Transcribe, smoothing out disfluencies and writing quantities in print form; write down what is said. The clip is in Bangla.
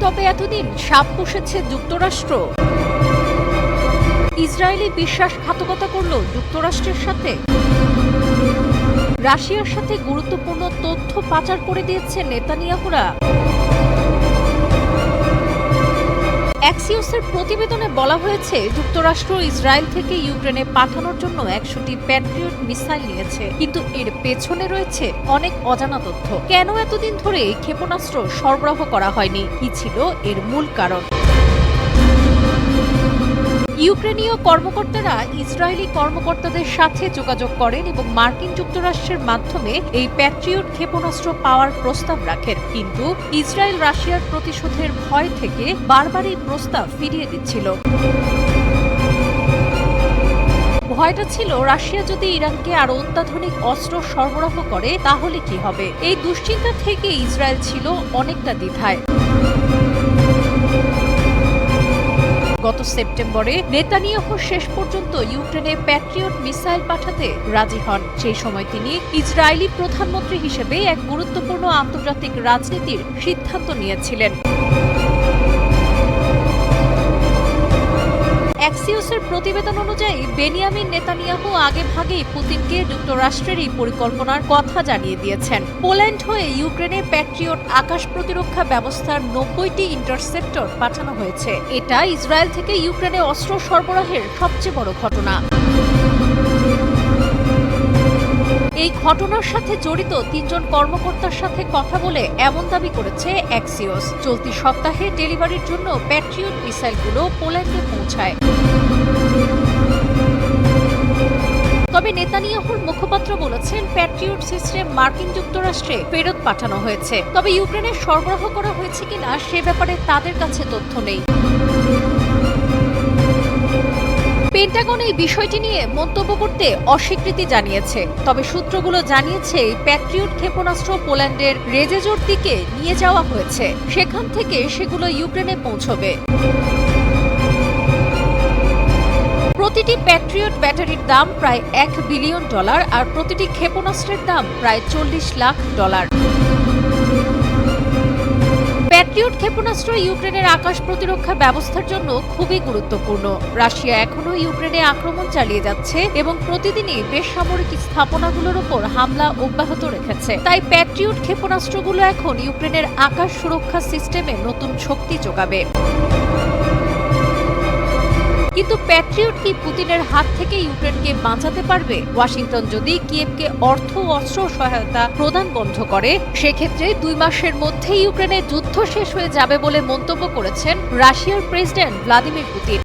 কবে এতদিন সাপ পুষেছে যুক্তরাষ্ট্র? ইসরায়েলি বিশ্বাসঘাতকতা করল যুক্তরাষ্ট্রের সাথে। রাশিয়ার সাথে গুরুত্বপূর্ণ তথ্য পাচার করে দিয়েছে নেতানিয়াহুরা। অ্যাক্সিওসের প্রতিবেদনে বলা হয়েছে, যুক্তরাষ্ট্র ইসরায়েল থেকে ইউক্রেনে পাঠানোর জন্য ১০০টি প্যাট্রিয়ট মিসাইল নিয়েছে, কিন্তু এর পেছনে রয়েছে অনেক অজানা তথ্য। কেন এতদিন ধরে ক্ষেপণাস্ত্র সরবরাহ করা হয়নি? কি ছিল এর মূল কারণ? ইউক্রেনীয় কর্মকর্তারা ইসরায়েলি কর্মকর্তাদের সাথে যোগাযোগ করেন এবং মার্কিন যুক্তরাষ্ট্রের মাধ্যমে এই প্যাট্রিয়ট ক্ষেপণাস্ত্র পাওয়ার প্রস্তাব রাখেন, কিন্তু ইসরায়েল রাশিয়ার প্রতিশোধের ভয় থেকে বারবার এই প্রস্তাব ফিরিয়ে দিচ্ছিল। ভয়টা ছিল, রাশিয়া যদি ইরানকে আরো অত্যাধুনিক অস্ত্র সরবরাহ করে তাহলে কি হবে। এই দুশ্চিন্তা থেকে ইসরায়েল ছিল অনেকটা দ্বিধায়। গত সেপ্টেম্বরে নেতানিয়াহু শেষ পর্যন্ত ইউক্রেনে প্যাট্রিয়ট মিসাইল পাঠাতে রাজি হন। সেই সময় তিনি ইসরায়েলি প্রধানমন্ত্রী হিসেবে এক গুরুত্বপূর্ণ আন্তর্জাতিক রাজনীতির সিদ্ধান্ত নিয়েছিলেন। অ্যাক্সিওসের প্রতিবেদন অনুযায়ী বেনিয়ামিন নেতানিয়াহু আগেভাগেই পুতিনকে যুক্তরাষ্ট্রের এই পরিকল্পনার কথা জানিয়ে দিয়েছেন। পোল্যান্ড হয়ে ইউক্রেনে প্যাট্রিয়ট আকাশ প্রতিরক্ষা ব্যবস্থার ৯০টি ইন্টারসেপ্টর পাঠানো হয়েছে। এটা ইসরায়েল থেকে ইউক্রেনে অস্ত্র সরবরাহের সবচেয়ে বড় ঘটনা। এই ঘটনার সাথে জড়িত ৩ জন কর্মকর্তার সাথে কথা বলে এমন দাবি করেছে অ্যাক্সিওস। চলতি সপ্তাহে ডেলিভারির জন্য প্যাট্রিয়ট মিসাইলগুলো পোল্যান্ডে পৌঁছায়। তবে নেতানিয়াহুর মুখপাত্র বলেছেন, প্যাট্রিয়ট সিস্টেম মার্কিন যুক্তরাষ্ট্রে ফেরত পাঠানো হয়েছে। তবে ইউক্রেনে সরবরাহ করা হয়েছে কিনা সে ব্যাপারে তাদের কাছে তথ্য নেই। পেন্টাগন এই বিষয়টি নিয়ে মন্তব্য করতে অস্বীকৃতি জানিয়েছে। তবে সূত্রগুলো জানিয়েছে, প্যাট্রিয়ট ক্ষেপণাস্ত্র পোল্যান্ডের রেজেজোর দিকে নিয়ে যাওয়া হয়েছে। সেখান থেকে সেগুলো ইউক্রেনে পৌঁছবে। প্রতিটি প্যাট্রিয়ট ব্যাটারির দাম প্রায় $1 বিলিয়ন আর প্রতিটি ক্ষেপণাস্ত্রের দাম প্রায় $40 লাখ। প্যাট্রিয়ট ক্ষেপণাস্ত্র ইউক্রেনের আকাশ প্রতিরক্ষা ব্যবস্থার জন্য খুবই গুরুত্বপূর্ণ। রাশিয়া এখনও ইউক্রেনে আক্রমণ চালিয়ে যাচ্ছে এবং প্রতিদিনই বেসামরিক স্থাপনাগুলোর ওপর হামলা অব্যাহত রেখেছে। তাই প্যাট্রিয়ট ক্ষেপণাস্ত্রগুলো এখন ইউক্রেনের আকাশ সুরক্ষা সিস্টেমে নতুন শক্তি যোগাবে। কিন্তু প্যাট্রিয়ট কি পুতিনের হাত থেকে ইউক্রেনকে বাঁচাতে পারবে? ওয়াশিংটন যদি কিয়েভকে অর্থ ও অস্ত্র সহায়তা প্রদান বন্ধ করে, সেক্ষেত্রে ২ মাসের মধ্যেই ইউক্রেনের যুদ্ধ শেষ হয়ে যাবে বলে মন্তব্য করেছেন রাশিয়ার প্রেসিডেন্ট ভ্লাদিমির পুতিন।